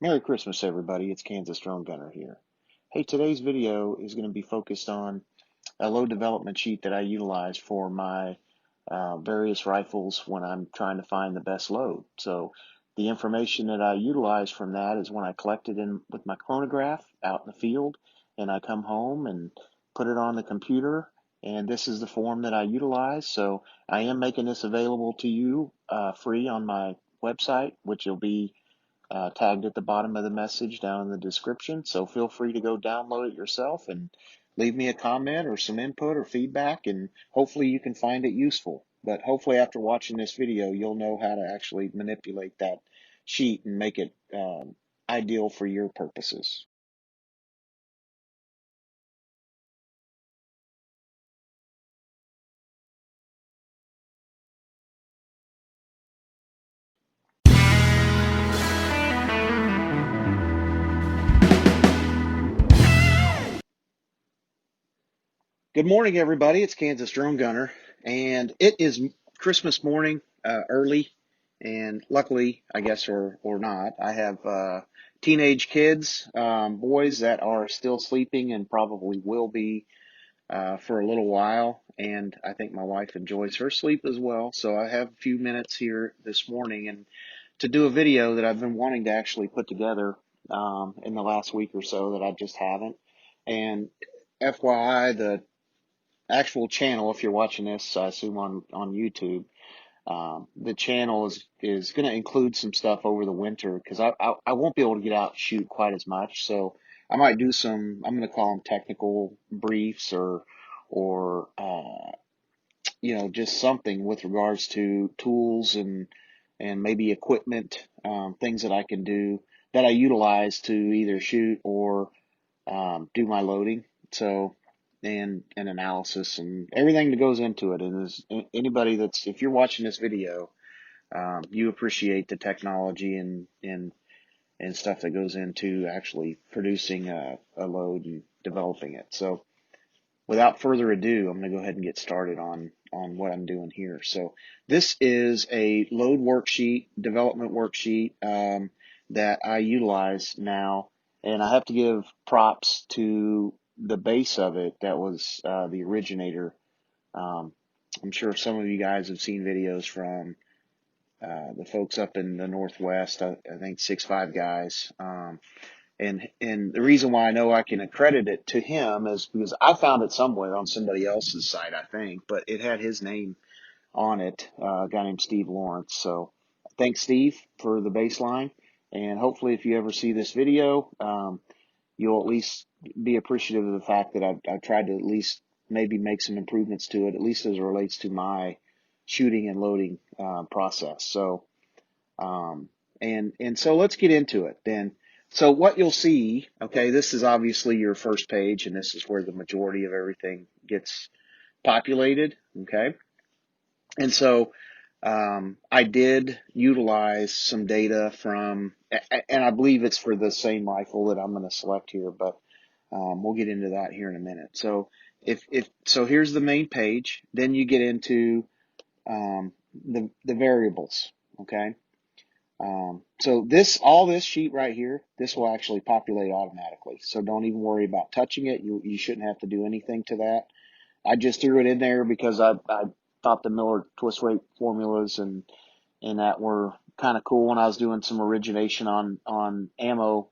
Merry Christmas, everybody. It's Kansas Drone Gunner here. Hey, today's video is going to be focused on a load development sheet that I utilize for my various rifles when I'm trying to find the best load. So the information that I utilize from that is when I collect it in with my chronograph out in the field, and I come home and put it on the computer, and this is the form that I utilize. So I am making this available to you free on my website, which will be tagged at the bottom of the message down in the description. So feel free to go download it yourself and leave me a comment or some input or feedback, and hopefully you can find it useful. But hopefully after watching this video, you'll know how to actually manipulate that sheet and make it ideal for your purposes. Good morning, everybody. It's Kansas Drone Gunner, and it is Christmas morning, early, and luckily, I guess, or not, I have teenage kids, boys that are still sleeping and probably will be for a little while, and I think my wife enjoys her sleep as well. So I have a few minutes here this morning and to do a video that I've been wanting to actually put together in the last week or so that I just haven't. And FYI, the actual channel, if you're watching this, I assume on YouTube, the channel is going to include some stuff over the winter because I won't be able to get out and shoot quite as much. So I might do some, I'm going to call them technical briefs or just something with regards to tools and maybe equipment, things that I can do that I utilize to either shoot or do my loading. So, and analysis and everything that goes into it. And is anybody that's, if you're watching this video, you appreciate the technology and stuff that goes into actually producing a load and developing it. So without further ado, I'm going to go ahead and get started on what I'm doing here. So this is a load worksheet, development worksheet that I utilize now, and I have to give props to the base of it that was the originator. Um, I'm sure some of you guys have seen videos from the folks up in the Northwest. I think 6'5" guys. And the reason why I know I can accredit it to him is because I found it somewhere on somebody else's site, I think, but it had his name on it, a guy named Steve Lawrence. So thanks, Steve, for the baseline. And hopefully if you ever see this video, you'll at least be appreciative of the fact that I've tried to at least maybe make some improvements to it, at least as it relates to my shooting and loading process. So and so let's get into it then. So what you'll see, okay, this is obviously your first page, and this is where the majority of everything gets populated, okay? And so I did utilize some data from, and I believe it's for the same rifle that I'm going to select here, but we'll get into that here in a minute. So so here's the main page. Then you get into the variables, okay? So all this sheet right here, this will actually populate automatically. So don't even worry about touching it. You shouldn't have to do anything to that. I just threw it in there because I thought the Miller twist rate formulas and that were kind of cool when I was doing some origination on ammo,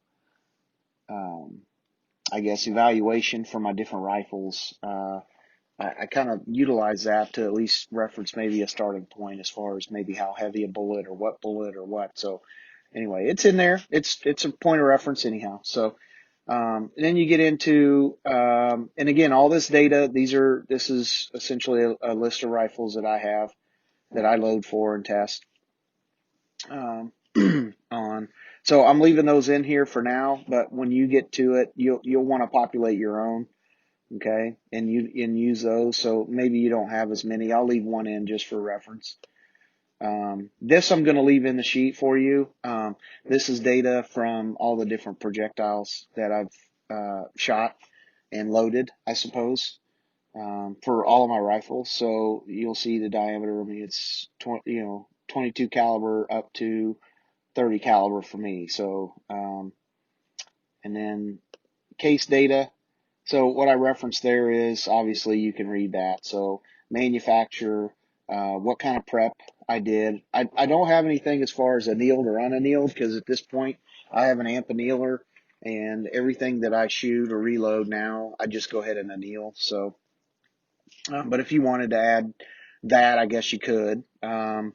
um, I guess evaluation for my different rifles. I kind of utilize that to at least reference maybe a starting point as far as maybe how heavy a bullet or what. So anyway, it's in there. It's a point of reference anyhow. So and then you get into and again, all this data. This is essentially a list of rifles that I have that I load for and test um, on. So I'm leaving those in here for now. But when you get to it, you'll want to populate your own. Okay, and use those. So maybe you don't have as many. I'll leave one in just for reference. This I'm going to leave in the sheet for you. This is data from all the different projectiles that I've shot and loaded, I suppose, for all of my rifles. So you'll see the diameter. I mean, it's 22 caliber up to 30 caliber for me. So, and then case data. So what I referenced there is obviously you can read that. So manufacturer, what kind of prep I did. I don't have anything as far as annealed or unannealed because at this point I have an amp annealer and everything that I shoot or reload now, I just go ahead and anneal. So, but if you wanted to add that, I guess you could. And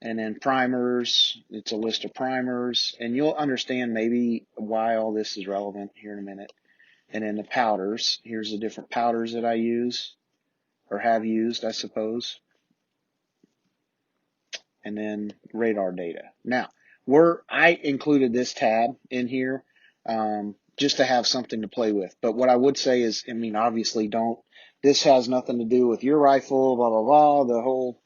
then primers, it's a list of primers, and you'll understand maybe why all this is relevant here in a minute. And then the powders, here's the different powders that I use or have used, I suppose. And then radar data. Now, I included this tab in here just to have something to play with. But what I would say is, I mean, obviously this has nothing to do with your rifle, blah, blah, blah, the whole,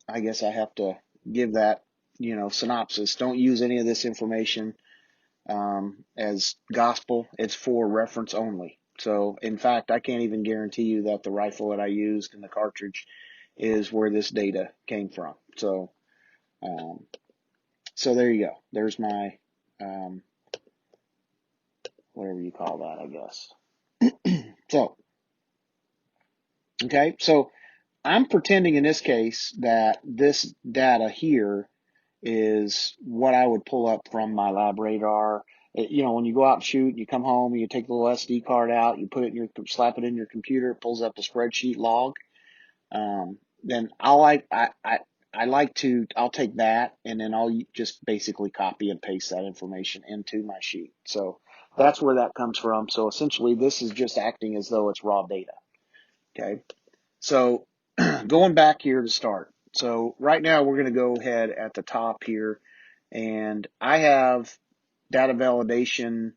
I guess I have to give that, synopsis. Don't use any of this information as gospel. It's for reference only. So, in fact, I can't even guarantee you that the rifle that I used in the cartridge is where this data came from. So, um, so there you go. There's my, whatever you call that, I guess. So, okay. So I'm pretending in this case that this data here is what I would pull up from my lab radar. When you go out and shoot, you come home, you take the little SD card out, you put it in slap it in your computer, it pulls up a spreadsheet log. Then I'll take that and then I'll just basically copy and paste that information into my sheet. So that's where that comes from. So essentially this is just acting as though it's raw data. Okay. So going back here to start. So right now we're going to go ahead at the top here and I have data validation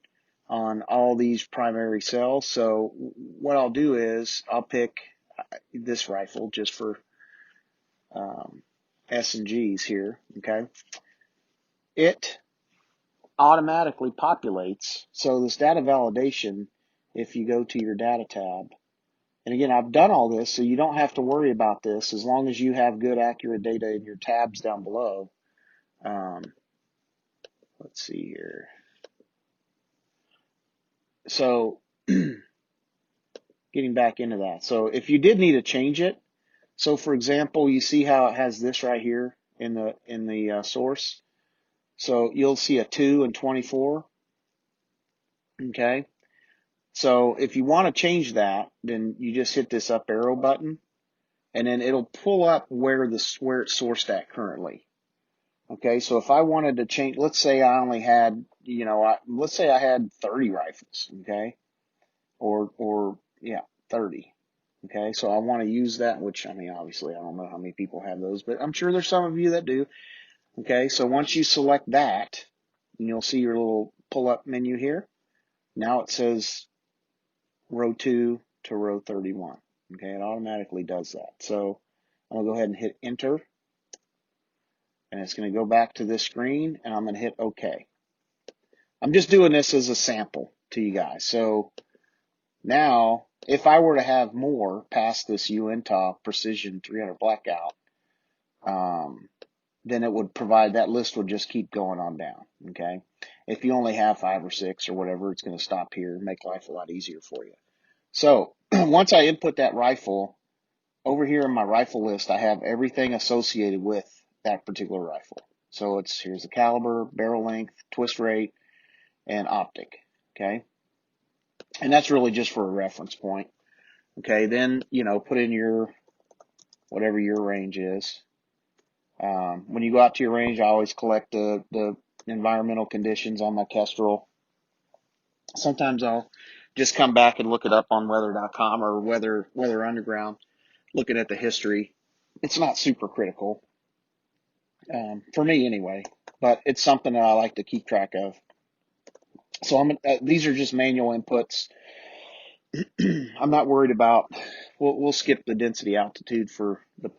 on all these primary cells. So what I'll do is I'll pick this rifle just for S and G's here. Okay. It automatically populates. So this data validation, if you go to your data tab, and again, I've done all this, so you don't have to worry about this as long as you have good, accurate data in your tabs down below. Let's see here. So getting back into that. So if you did need to change it, so for example, you see how it has this right here in the source. So you'll see a 2 and 24. Okay. So if you want to change that, then you just hit this up arrow button and then it'll pull up where it's sourced at currently. Okay, so if I wanted to change, let's say I only had, let's say I had 30 rifles, okay, or yeah, 30. Okay, so I want to use that, which I mean, obviously, I don't know how many people have those, but I'm sure there's some of you that do. Okay, so once you select that, you'll see your little pull-up menu here. Now it says row 2 to row 31. Okay, it automatically does that. So I'm gonna go ahead and hit enter. And it's going to go back to this screen and I'm going to hit OK. I'm just doing this as a sample to you guys. So now if I were to have more past this UNTOP Precision 300 Blackout, then it would provide, that list would just keep going on down. Okay. If you only have 5 or 6 or whatever, it's going to stop here and make life a lot easier for you. So once I input that rifle, over here in my rifle list, I have everything associated with that particular rifle. So here's the caliber, barrel length, twist rate, and optic. Okay. And that's really just for a reference point. Okay. Then, put in whatever your range is. When you go out to your range, I always collect the environmental conditions on my Kestrel. Sometimes I'll just come back and look it up on weather.com or Weather Underground, looking at the history. It's not super critical. For me anyway, but it's something that I like to keep track of. So these are just manual inputs. I'm not worried about, we'll skip the density altitude for the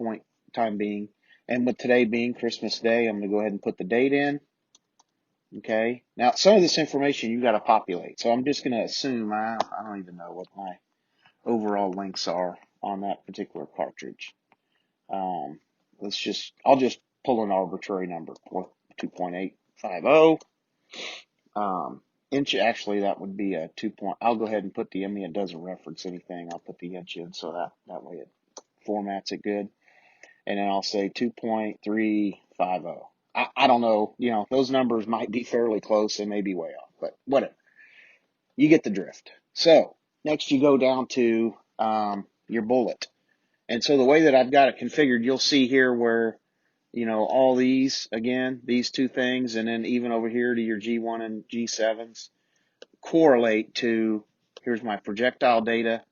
time being. And with today being Christmas Day, I'm going to go ahead and put the date in. Okay. Now, some of this information you got to populate. So I'm just going to assume, I don't even know what my overall lengths are on that particular cartridge. I'll just pull an arbitrary number, or 2.850. Inch, actually, that would be a 2 point. I'll go ahead and put the, I mean, it doesn't reference anything. I'll put the inch in so that way it formats it good. And then I'll say 2.350. I don't know, those numbers might be fairly close. They may be way off, but whatever. You get the drift. So next you go down to your bullet. And so the way that I've got it configured, you'll see here where, all these, again, these two things, and then even over here to your G1 and G7s correlate to, here's my projectile data.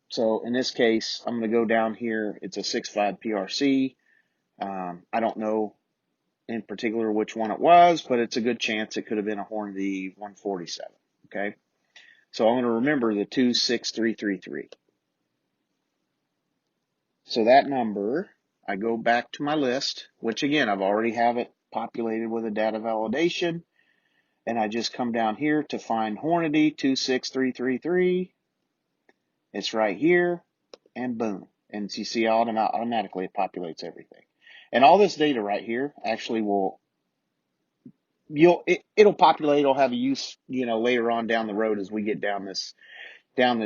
So in this case, I'm going to go down here. It's a 6.5 PRC. I don't know in particular which one it was, but it's a good chance it could have been a Hornady 147. Okay. So I'm going to remember the 26333. So that number, I go back to my list, which again, I've already have it populated with a data validation. And I just come down here to find Hornady 26333. It's right here, and boom. And you see automatically it populates everything. And all this data right here actually it'll populate, it'll have a use, later on down the road as we get down this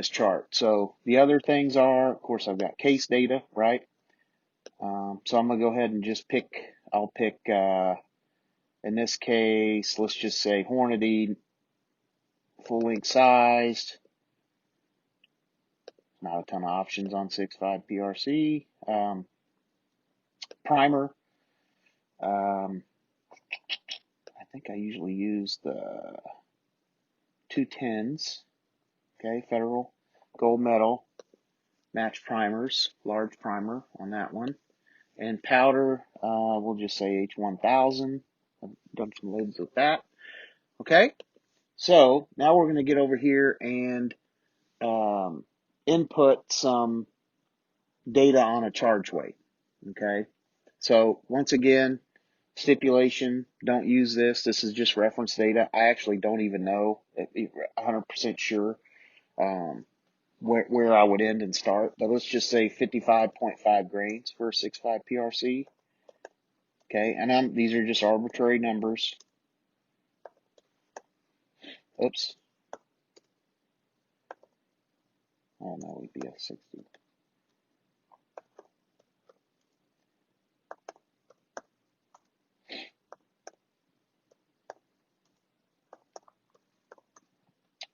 chart. So the other things are, of course, I've got case data, right? So I'm going to go ahead and just I'll pick, in this case, let's just say Hornady, full length sized. Not a ton of options on 6.5 PRC. Primer. I think I usually use the 210s. Okay, Federal Gold Medal match primers, large primer on that one. And powder, we'll just say H1000. I've done some lids with that. Okay, so now we're going to get over here and input some data on a charge weight. Okay, so once again, stipulation, don't use this. This is just reference data. I actually don't even know 100% sure where I would end and start, but let's just say 55.5 grains for a 6.5 PRC. Okay, and these are just arbitrary numbers. Oops. Oh no, we'd be at 60.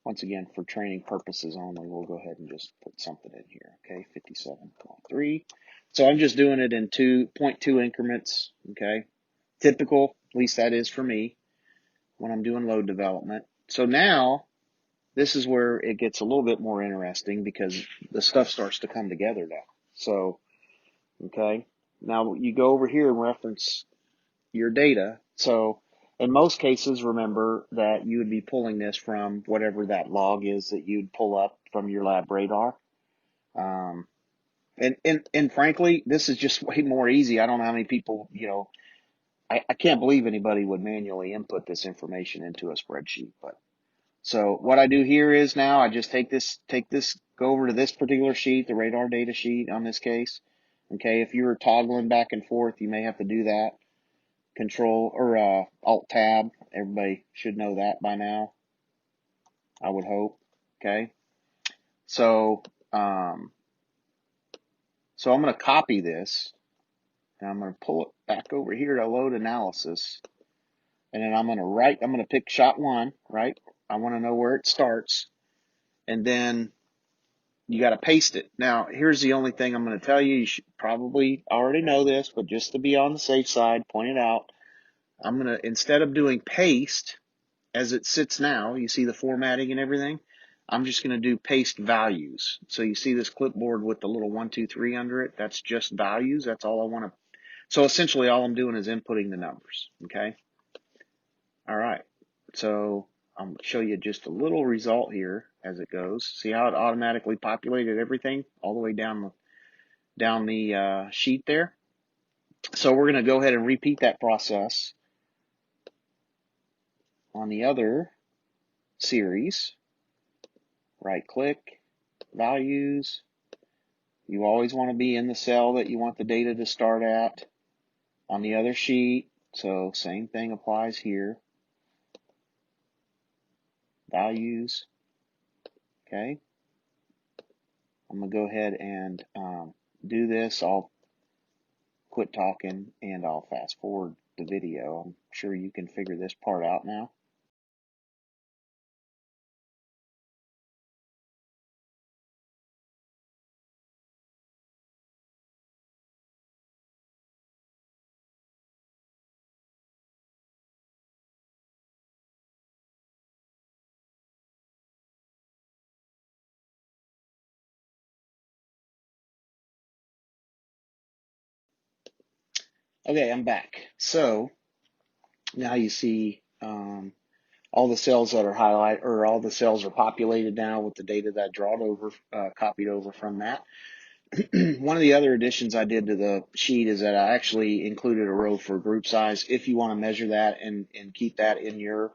Once again, for training purposes only, we'll go ahead and just put something in here. Okay, 57.3. So I'm just doing it in 2.2 increments. Okay, typical, at least that is for me when I'm doing load development. So now this is where it gets a little bit more interesting because the stuff starts to come together now. So, okay, now you go over here and reference your data. So in most cases, remember that you would be pulling this from whatever that log is that you'd pull up from your lab radar. And frankly, this is just way more easy. I don't know how many people, I can't believe anybody would manually input this information into a spreadsheet. But so what I do here is now I just take this, go over to this particular sheet, the radar data sheet on this case. Okay, if you were toggling back and forth, you may have to do that. Control or Alt Tab. Everybody should know that by now, I would hope. Okay, so I'm going to copy this and I'm going to pull it back over here to load analysis, and then I'm going to pick shot 1, right? I want to know where it starts, and then you got to paste it. Now, here's the only thing I'm going to tell you. You should probably already know this, but just to be on the safe side, point it out. I'm going to, instead of doing paste as it sits now, you see the formatting and everything, I'm just going to do paste values. So you see this clipboard with the little 1, 2, 3 under it. That's just values. That's all I want to. So essentially all I'm doing is inputting the numbers. Okay. All right. So I'm going to show you just a little result here as it goes. See how it automatically populated everything all the way down the sheet there. So we're going to go ahead and repeat that process on the other series. Right click, values. You always want to be in the cell that you want the data to start at. on the other sheet. So same thing applies here. Values. Okay. I'm going to go ahead and do this. I'll quit talking and I'll fast forward the video. I'm sure you can figure this part out now. Okay, I'm back. So now you see all the cells that are highlighted, or all the cells are populated now with the data that I drawed over, copied over from that. One of the other additions I did to the sheet is that I actually included a row for group size if you want to measure that and keep that in your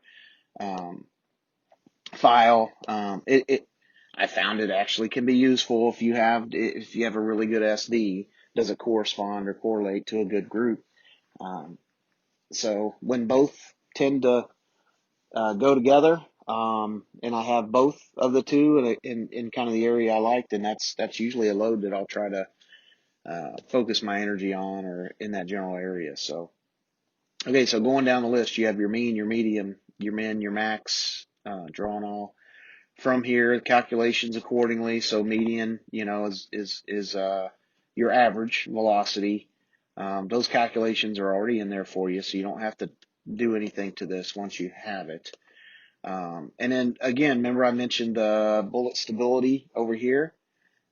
um, file. I found it actually can be useful if you have a really good SD. Does it correspond or correlate to a good group? So when both tend to go together, and I have both of the two in kind of the area I like, then that's usually a load that I'll try to focus my energy on, or in that general area. So, okay, so going down the list, you have your mean, your medium, your min, your max, drawn all. From here, calculations accordingly. So median, is your average velocity. Those calculations are already in there for you, so you don't have to do anything to this once you have it. And then again, remember I mentioned the bullet stability over here.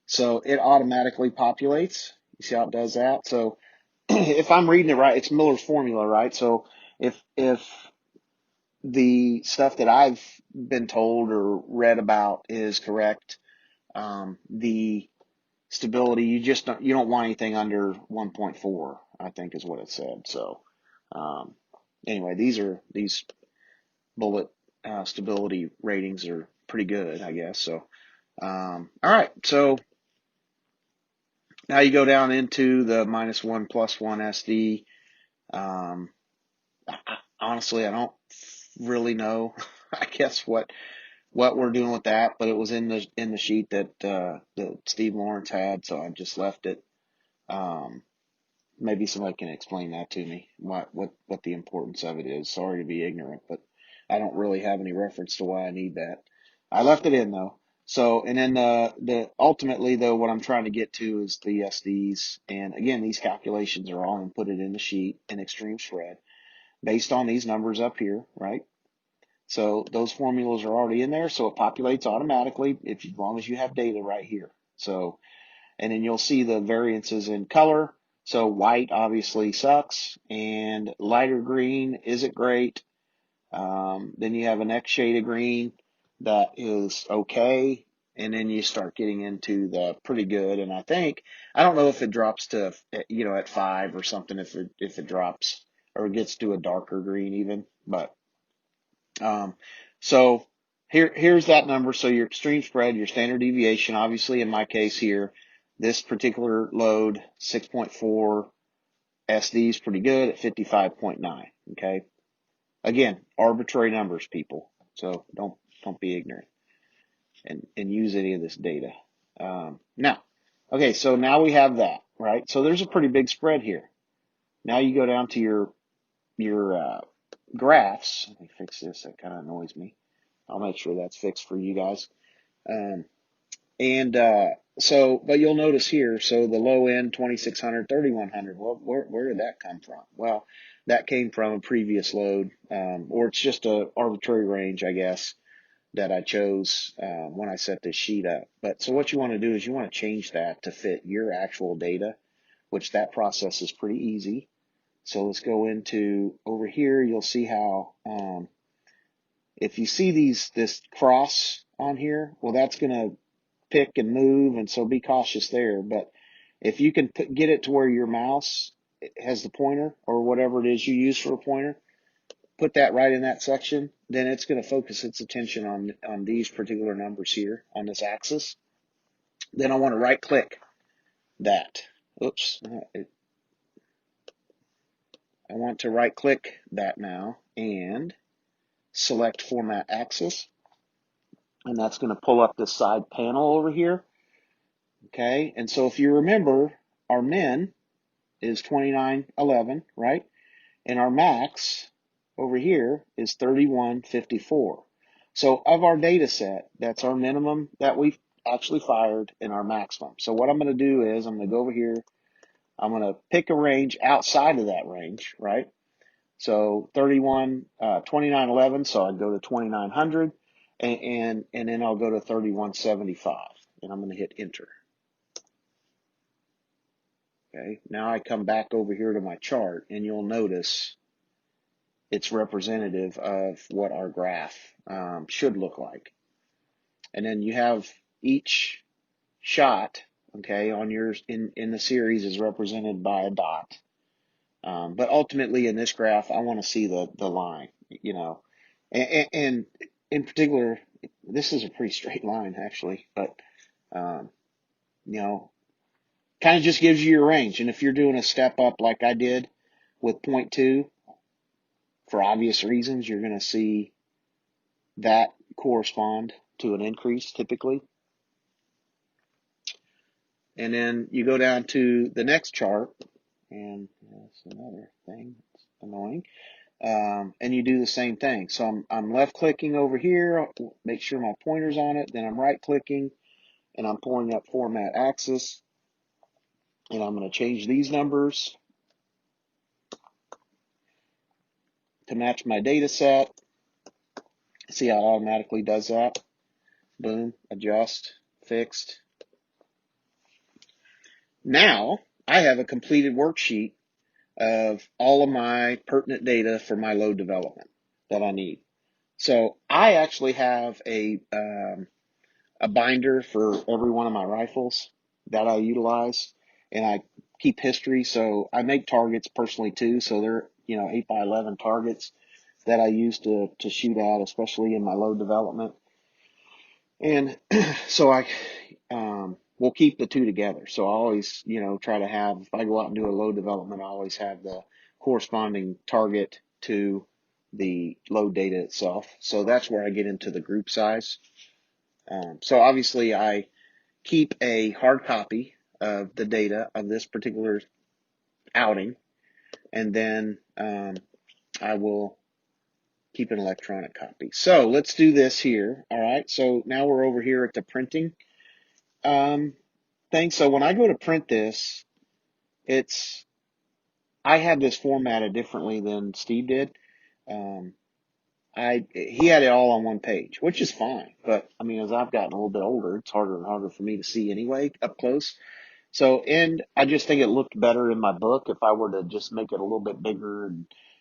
So it automatically populates. You see how it does that? So if I'm reading it right, it's Miller's formula, right? So if the stuff that I've been told or read about is correct, the stability, you don't want anything under 1.4, I think is what it said. So um, anyway, these bullet stability ratings are pretty good, I guess. So all right, so now you go down into the -1 +1 SD. Um, Honestly, I don't really know, I guess what we're doing with that, but it was in the sheet that Steve Lawrence had, so I just left it. Um, Maybe somebody can explain that to me, what the importance of it is. Sorry to be ignorant, but I don't really have any reference to why I need that. I left it in though. So, and then the ultimately though, what I'm trying to get to is the SDs. And again, these calculations are all inputted in the sheet in extreme spread based on these numbers up here, right? So those formulas are already in there, so it populates automatically as long as you have data right here. So, and then you'll see the variances in color. So white obviously sucks, and lighter green isn't great. Then you have a next shade of green that is okay, and then you start getting into the pretty good. And I don't know if it drops to at 5 or something, if it drops or gets to a darker green even, but um, so here's that number. So your extreme spread, your standard deviation, obviously in my case here, this particular load, 6.4 SD is pretty good at 55.9. Okay. Again, arbitrary numbers, people. So don't be ignorant and use any of this data. Now, okay. So now we have that, right? So there's a pretty big spread here. Now you go down to your graphs. Let me fix this. That kind of annoys me. I'll make sure that's fixed for you guys. Um, and but you'll notice here, so the low end, 2600, 3100. Well, where did that come from? Well, that came from a previous load, or it's just a arbitrary range, I guess, that I chose when I set this sheet up. But so what you want to do is you want to change that to fit your actual data, which that process is pretty easy. So let's go into over here. You'll see how if you see this cross on here, well, that's going to pick and move, and so be cautious there. But if you can get it to where your mouse has the pointer or whatever it is you use for a pointer, put that right in that section, then it's going to focus its attention on these particular numbers here on this axis. Then I want to right click that. Oops. I want to right click that now and select Format Axis. And that's going to pull up this side panel over here. Okay, and so if you remember, our min is 2911, right? And our max over here is 3154. So of our data set, that's our minimum that we've actually fired and our maximum. So what I'm going to do is I'm going to go over here. I'm going to pick a range outside of that range, right? So 2911, so I go to 2900 and then I'll go to 3175 and I'm going to hit enter. Okay, now I come back over here to my chart and you'll notice it's representative of what our graph should look like. And then you have each shot, okay, on yours in the series is represented by a dot. But ultimately in this graph, I want to see the line, you know, and in particular, this is a pretty straight line actually, but, you know, kind of just gives you your range. And if you're doing a step up like I did with 0.2, for obvious reasons, you're going to see that correspond to an increase typically. And then you go down to the next chart, and that's another thing that's annoying. And you do the same thing. So I'm left clicking over here, make sure my pointer's on it, then I'm right clicking and I'm pulling up Format Axis, and I'm going to change these numbers to match my data set. See how it automatically does that? Boom, adjust, fixed. Now I have a completed worksheet of all of my pertinent data for my load development that I need. So I actually have a binder for every one of my rifles that I utilize, and I keep history. So I make targets personally too. So they're 8x11 targets that I use to shoot at, especially in my load development. And so I will keep the two together. So I always, try to have, if I go out and do a load development, I always have the corresponding target to the load data itself. So that's where I get into the group size. So obviously I keep a hard copy of the data of this particular outing, and then I will keep an electronic copy. So let's do this here. All right. So now we're over here at the printing thing. So when I go to print this, I have this formatted differently than Steve did. He had it all on one page, which is fine. But I mean, as I've gotten a little bit older, it's harder and harder for me to see anyway up close. So, and I just think it looked better in my book if I were to just make it a little bit bigger.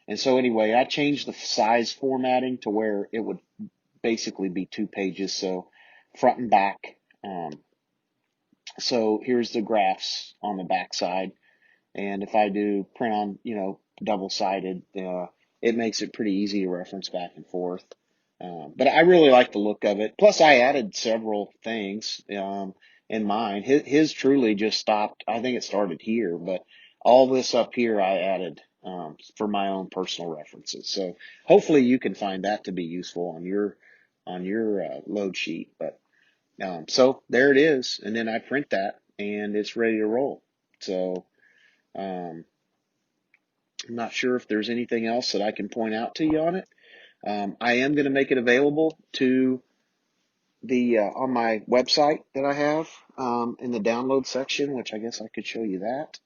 And so anyway, I changed the size formatting to where it would basically be 2 pages. So front and back. So here's the graphs on the back side. And if I do print on, double-sided, it makes it pretty easy to reference back and forth. But I really like the look of it. Plus, I added several things in mine. His truly just stopped. I think it started here, but all this up here I added for my own personal references. So hopefully you can find that to be useful on your load sheet. But so there it is, and then I print that, and it's ready to roll. So. I'm not sure if there's anything else that I can point out to you on it. I am going to make it available to the on my website that I have in the download section, which I guess I could show you that.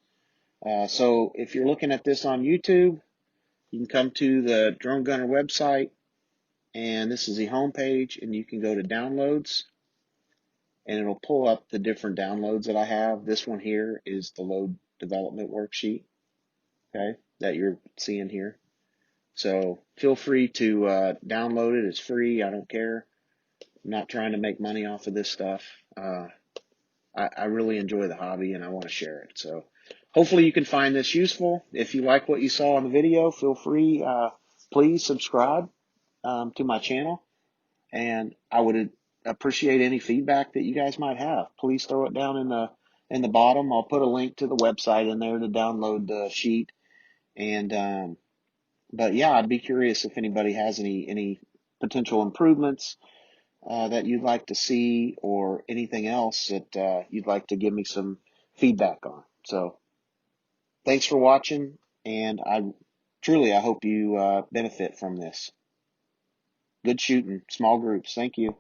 So if you're looking at this on YouTube, you can come to the Drone Gunner website, and this is the home page, and you can go to downloads, and it'll pull up the different downloads that I have. This one here is the load development worksheet, okay, that you're seeing here. So feel free to download it. It's free. I don't care. I'm not trying to make money off of this stuff. I really enjoy the hobby and I want to share it. So hopefully you can find this useful. If you like what you saw in the video, feel free, please subscribe to my channel. And I would appreciate any feedback that you guys might have. Please throw it down in the bottom. I'll put a link to the website in there to download the sheet. And but yeah, I'd be curious if anybody has any potential improvements that you'd like to see, or anything else that you'd like to give me some feedback on. So thanks for watching, and I hope you benefit from this. Good shooting, small groups. Thank you.